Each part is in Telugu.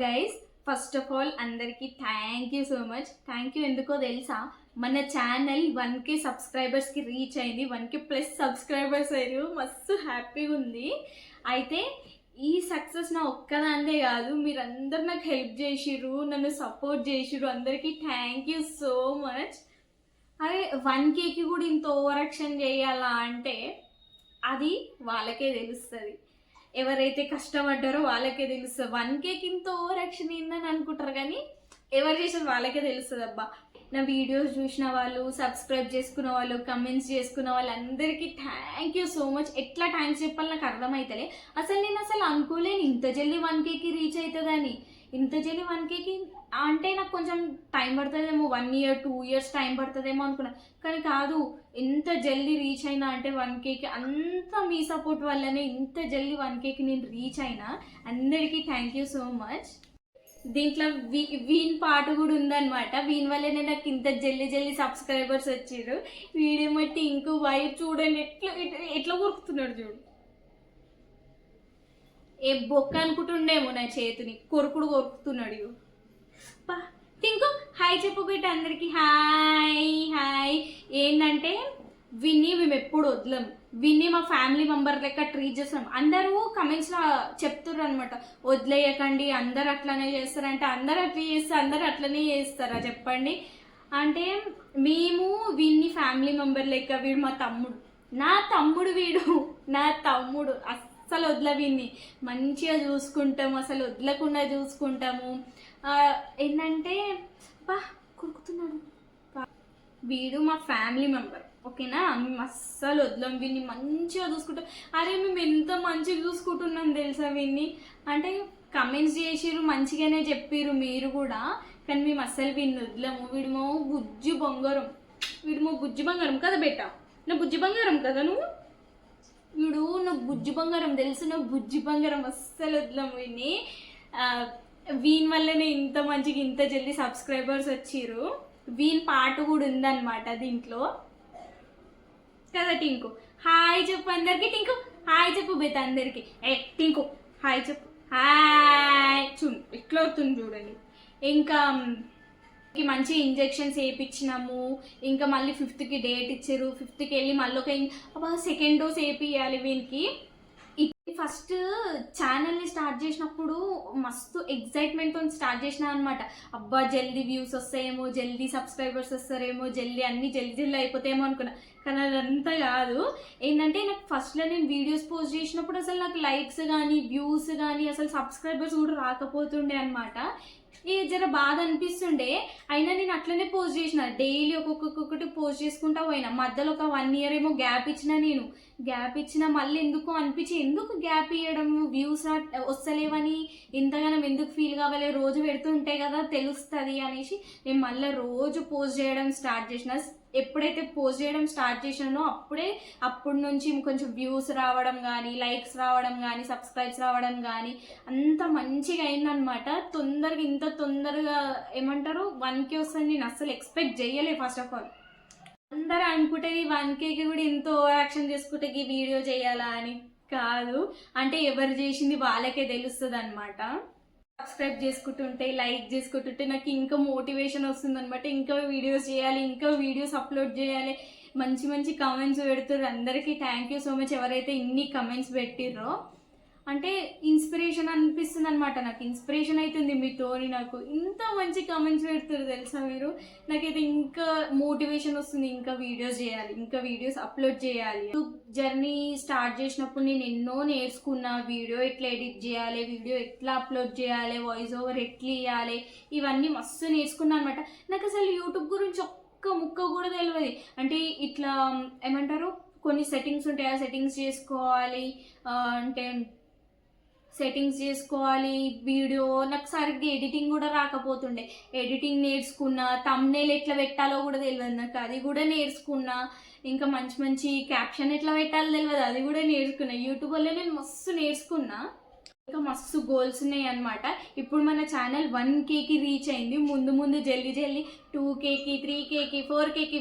గైస్, ఫస్ట్ ఆఫ్ ఆల్ అందరికీ thank you so much. Thank you ఎందుకో తెలుసా, మన ఛానల్ 1K సబ్స్క్రైబర్స్కి రీచ్ అయింది. 1K ప్లస్ సబ్స్క్రైబర్స్ అయ్యారు. మస్తు హ్యాపీగా ఉంది. అయితే ఈ సక్సెస్ నా ఒక్కదాన్నే కాదు, మీరందరూ నాకు హెల్ప్ చేసిర్రు, నన్ను సపోర్ట్ చేసిర్రు. అందరికీ థ్యాంక్ యూ సో మచ్. అరే 1Kకి కూడా ఇంత ఓవర్ యాక్షన్ చేయాలా అంటే అది వాళ్ళకే తెలుస్తుంది. ఎవరైతే కష్టపడ్డారో వాళ్ళకే తెలుస్తుంది. 1Kకి ఇంత ఓవర్ యాక్షన్ ఏందని అనుకుంటారు, కానీ ఎవరు చేసేది వాళ్ళకే తెలుస్తుంది. అబ్బా, నా వీడియోస్ చూసిన వాళ్ళు, సబ్స్క్రైబ్ చేసుకున్న వాళ్ళు, కమెంట్స్ చేసుకున్న వాళ్ళందరికీ థ్యాంక్ యూ సో మచ్. ఎట్లా థ్యాంక్స్ చెప్పాలి నాకు అర్థమవుతలే. నేను అసలు అనుకోలేను ఇంత జల్దీ 1Kకి రీచ్ అవుతుందని. ఇంత జల్దీ 1Kకి అంటే నాకు కొంచెం టైం పడుతుందేమో, 1 year 2 years టైం పడుతుందేమో అనుకున్నా, కానీ కాదు. ఎంత జల్దీ రీచ్ అయినా అంటే 1Kకి అంతా మీ సపోర్ట్ వల్లనే ఇంత జల్దీ 1Kకి నేను రీచ్ అయినా. అందరికీ థ్యాంక్ యూ సో మచ్. దీంట్లో వీన్ పాట కూడా ఉందన్నమాట. వీని వల్లనే నాకు ఇంత జల్దీ సబ్స్క్రైబర్స్ వచ్చారు. వీడియో మట్టి ఇంకో వైర్ చూడండి, ఎట్లా ఎట్లా కొరుకుతున్నాడు చూడు. ఏ బొక్క అనుకుంటుండేమో నా చేతిని, కొరుకుడు కొరుకుతున్నాడు. టింకు హాయ్ చెప్పు బిడ్డ అందరికి. Hi hi. ఏంటంటే విన్ని మేము ఎప్పుడు వదలం, విన్ని మా ఫ్యామిలీ మెంబర్ లెక్క ట్రీట్ చేస్తాం. అందరూ కమెంట్స్లో చెప్తుర్రు అనమాట, వదిలేయకండి, అందరు అట్లనే చేస్తారంటే. అందరు అట్లా చేస్తే అందరు అట్లనే చేస్తారా చెప్పండి? అంటే మేము విన్ని ఫ్యామిలీ మెంబర్ లెక్క. వీడు మా తమ్ముడు, నా తమ్ముడు, వీడు నా తమ్ముడు. అస్సలు వదల విన్ని, మంచిగా చూసుకుంటాము, అసలు వదలకుండా చూసుకుంటాము. ఏంటంటే బా కొరుకుతున్నాడు. వీడు మా ఫ్యామిలీ మెంబర్, ఓకేనా? మేము అస్సలు వదలం, వీడిని మంచిగా చూసుకుంటాం. అరే మేము ఎంత మంచిగా చూసుకుంటున్నాం తెలుసా వీడిని. అంటే కమెంట్స్ చేసిర్రు, మంచిగానే చెప్పిర్రు మీరు కూడా, కానీ మేము అస్సలు వీడిని వదలము. వీడిమో బుజ్జి బంగారం, వీడిమో బుజ్జి బంగారం కదా బెట్ట, నా బుజ్జి బంగారం కదా నువ్వు. వీడు నా బుజ్జి బంగారం తెలుసు, నా బుజ్జి బంగారం. అస్సలు వదలం వీడిని. వీని వల్లనే ఇంత మంచిగా ఇంత జల్దీ సబ్స్క్రైబర్స్ వచ్చిర్రు. వీని పాట కూడా ఉందన్నమాట దీంట్లో కదా. టింకు హాయ్ చెప్పు అందరికి. టింకు హాయ్ చెప్పు బేత అందరికి. టింకు హాయ్ చెప్పు. హాయ్ ఇట్లా అవుతుంది చూడండి. ఇంకా మంచి ఇంజెక్షన్స్ వేయించినాము. ఇంకా మళ్ళీ 5th డేట్ ఇచ్చారు. 5th వెళ్ళి మళ్ళీ ఒక 2nd డోస్ వేపియాలి వీనికి. ఫస్ట్ ఛానల్ని స్టార్ట్ చేసినప్పుడు మస్తు ఎగ్జైట్మెంట్తో స్టార్ట్ చేసిన అనమాట. అబ్బా జల్దీ వ్యూస్ వస్తాయేమో, జల్దీ సబ్స్క్రైబర్స్ వస్తారేమో, జల్దీ అన్నీ జల్దీ అయిపోతాయేమో అనుకున్నా, కానీ అదంతా కాదు. ఏంటంటే నాకు ఫస్ట్లో నేను వీడియోస్ పోస్ట్ చేసినప్పుడు అసలు నాకు లైక్స్ కానీ వ్యూస్ కానీ అసలు సబ్స్క్రైబర్స్ కూడా రాకపోతుండే అనమాట. జర బాధ అనిపిస్తుండే. అయినా నేను అట్లనే పోస్ట్ చేసిన, డైలీ ఒక్కొక్కటి పోస్ట్ చేసుకుంటా పోయినా. మధ్యలో ఒక 1 year ఏమో గ్యాప్ ఇచ్చిన. నేను గ్యాప్ ఇచ్చిన మళ్ళీ ఎందుకు అనిపించి, ఎందుకు గ్యాప్ ఇవ్వడం, వ్యూస్ వస్తలేవని ఇంతగానం ఎందుకు ఫీల్ కావాలి, రోజు పెడుతుంటే కదా తెలుస్తుంది అనేసి నేను మళ్ళీ రోజు పోస్ట్ చేయడం స్టార్ట్ చేసిన. ఎప్పుడైతే పోస్ట్ చేయడం స్టార్ట్ చేసినానో అప్పటి నుంచి కొంచెం వ్యూస్ రావడం కానీ, లైక్స్ రావడం కానీ, సబ్స్క్రైబ్స్ రావడం కానీ అంత మంచిగా అయిందనమాట. ఇంత తొందరగా ఏమంటారు 1K వస్తుంది నేను అస్సలు ఎక్స్పెక్ట్ చేయలే. ఫస్ట్ ఆఫ్ ఆల్ అందరూ అనుకుంటే 1Kకి కూడా ఇంత ఓవర్ యాక్షన్ చేసుకుంటే ఈ వీడియో చేయాలా అని. కాదు, అంటే ఎవరు చేసింది వాళ్ళకే తెలుస్తుంది అనమాట. సబ్స్క్రైబ్ చేసుకుంటుంటే, లైక్ చేసుకుంటుంటే నాకు ఇంకా మోటివేషన్ వస్తుంది అనమాట. ఇంకా వీడియోస్ చేయాలి, ఇంకా వీడియోస్ అప్లోడ్ చేయాలి. మంచి మంచి కమెంట్స్ పెడుతుర్రు. అందరికీ థ్యాంక్ యూ సో మచ్. ఎవరైతే ఇన్ని కమెంట్స్ పెట్టిర్రో అంటే ఇన్స్పిరేషన్ అనిపిస్తుంది అనమాట. నాకు ఇన్స్పిరేషన్ అవుతుంది మీతోని. నాకు ఇంత మంచి కమెంట్స్ పెడుతుర్రు తెలుసా మీరు. నాకైతే ఇంకా మోటివేషన్ వస్తుంది, ఇంకా వీడియోస్ చేయాలి, ఇంకా వీడియోస్ అప్లోడ్ చేయాలి. యూట్యూబ్ జర్నీ స్టార్ట్ చేసినప్పుడు నేను ఎన్నో నేర్చుకున్నా. వీడియో ఎట్లా ఎడిట్ చేయాలి, వీడియో ఎట్లా అప్లోడ్ చేయాలి, వాయిస్ ఓవర్ ఎట్లా ఇవ్వాలి, ఇవన్నీ మస్తు నేర్చుకున్నా అనమాట. నాకు అసలు యూట్యూబ్ గురించి ఒక్క ముక్క కూడా తెలియదు. అంటే ఇట్లా ఏమంటారు, కొన్ని సెట్టింగ్స్ ఉంటాయి, ఆ సెట్టింగ్స్ చేసుకోవాలి. అంటే సెట్టింగ్స్ చేసుకోవాలి. వీడియో నాకు సరిగ్గా ఎడిటింగ్ కూడా రాకపోతుండే. ఎడిటింగ్ నేర్చుకున్నా. థంబ్నెయిల్ ఎట్లా పెట్టాలో కూడా తెలియదు నాకు, అది కూడా నేర్చుకున్నా. ఇంకా మంచి మంచి క్యాప్షన్ ఎట్లా పెట్టాలో తెలియదు, అది కూడా నేర్చుకున్నా. యూట్యూబ్ వల్ల నేను మస్తు నేర్చుకున్నా. ఇంకా మస్తు గోల్స్ ఉన్నాయి అనమాట. ఇప్పుడు మన ఛానల్ 1Kకి రీచ్ అయింది. ముందు జల్దీ 2Kకి, 3Kకి, 4Kకి,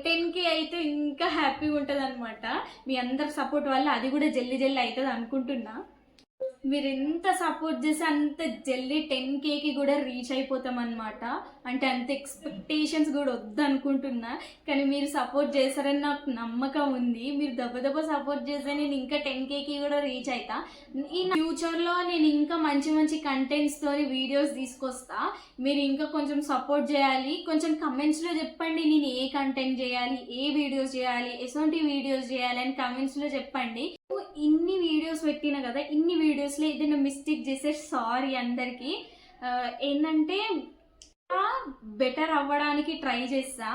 10K అయితే ఇంకా హ్యాపీగా ఉంటుంది అనమాట. మీ అందరి సపోర్ట్ వల్ల అది కూడా జల్దీ అవుతుంది అనుకుంటున్నా. మీరు ఎంత సపోర్ట్ చేస్తే అంత జల్దీ 10Kకి కూడా రీచ్ అయిపోతాం అనమాట. అంటే అంత ఎక్స్పెక్టేషన్స్ కూడా వద్దనుకుంటున్నా, కానీ మీరు సపోర్ట్ చేస్తారని నాకు నమ్మకం ఉంది. మీరు దెబ్బ సపోర్ట్ చేస్తే నేను ఇంకా 10Kకి కూడా రీచ్ అవుతా. ఈ ఫ్యూచర్లో నేను ఇంకా మంచి మంచి కంటెంట్స్తో వీడియోస్ తీసుకొస్తా. మీరు ఇంకా కొంచెం సపోర్ట్ చేయాలి. కొంచెం కమెంట్స్లో చెప్పండి నేను ఏ కంటెంట్ చేయాలి, ఏ వీడియోస్ చేయాలి, ఎటువంటి వీడియోస్ చేయాలి అని కమెంట్స్లో చెప్పండి. ఇన్ని వీడియోస్ పెట్టినా కదా, ఇన్ని వీడియోస్లో ఏదైనా మిస్టేక్ చేస్తే సారీ అందరికీ. ఏంటంటే బెటర్ అవ్వడానికి ట్రై చేస్తా.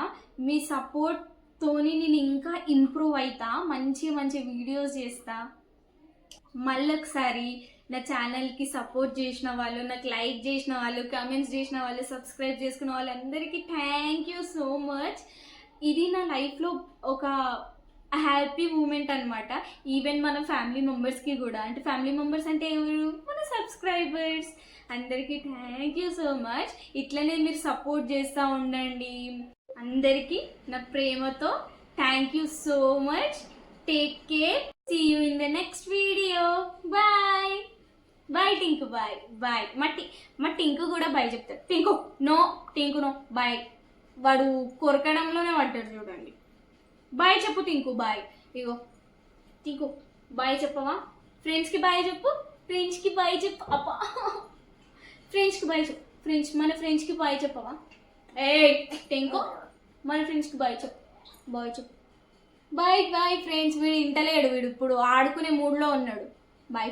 మీ సపోర్ట్తోని నేను ఇంకా ఇంప్రూవ్ అవుతా, మంచి మంచి వీడియోస్ చేస్తా. మళ్ళొకసారి నా ఛానల్కి సపోర్ట్ చేసిన వాళ్ళు, నాకు లైక్ చేసిన వాళ్ళు, కామెంట్స్ చేసిన వాళ్ళు, సబ్స్క్రైబ్ చేసుకున్న వాళ్ళందరికీ థ్యాంక్ యూ సో మచ్. ఇది నా లైఫ్లో ఒక హ్యాపీ మూమెంట్ అనమాట. ఈవెన్ మన ఫ్యామిలీ మెంబర్స్కి కూడా, అంటే ఫ్యామిలీ మెంబర్స్ అంటే ఎవరు, మన సబ్స్క్రైబర్స్ అందరికీ థ్యాంక్ యూ సో మచ్. ఇట్లనే మీరు సపోర్ట్ చేస్తూ ఉండండి. అందరికీ నా ప్రేమతో thank you so much. Take care. See you in the next video. Bye bye Tinku. Bye bye. మా టింకు కూడా బాయ్ చెప్తాడు. Tinku no bye. వాడు కొరకడంలోనే పడ్డాడు చూడండి. బాయ్ చెప్పు టింకు. బాయ్. ఇగో టింకు బాయ్ చెప్పవా? ఫ్రెండ్స్కి బాయ్ చెప్పు. ఫ్రెండ్స్కి బాయ్ చెప్పు. అబ్బా, ఫ్రెండ్స్కి బాయ్ చెప్పు. మన ఫ్రెండ్స్కి బాయ్ చెప్పవా? ఏ టింకు మన ఫ్రెండ్స్కి బాయ్ చెప్పు. Bye bye friends. వీడు ఇంటలేడు, వీడు ఇప్పుడు ఆడుకునే మూడ్లో ఉన్నాడు. బాయ్.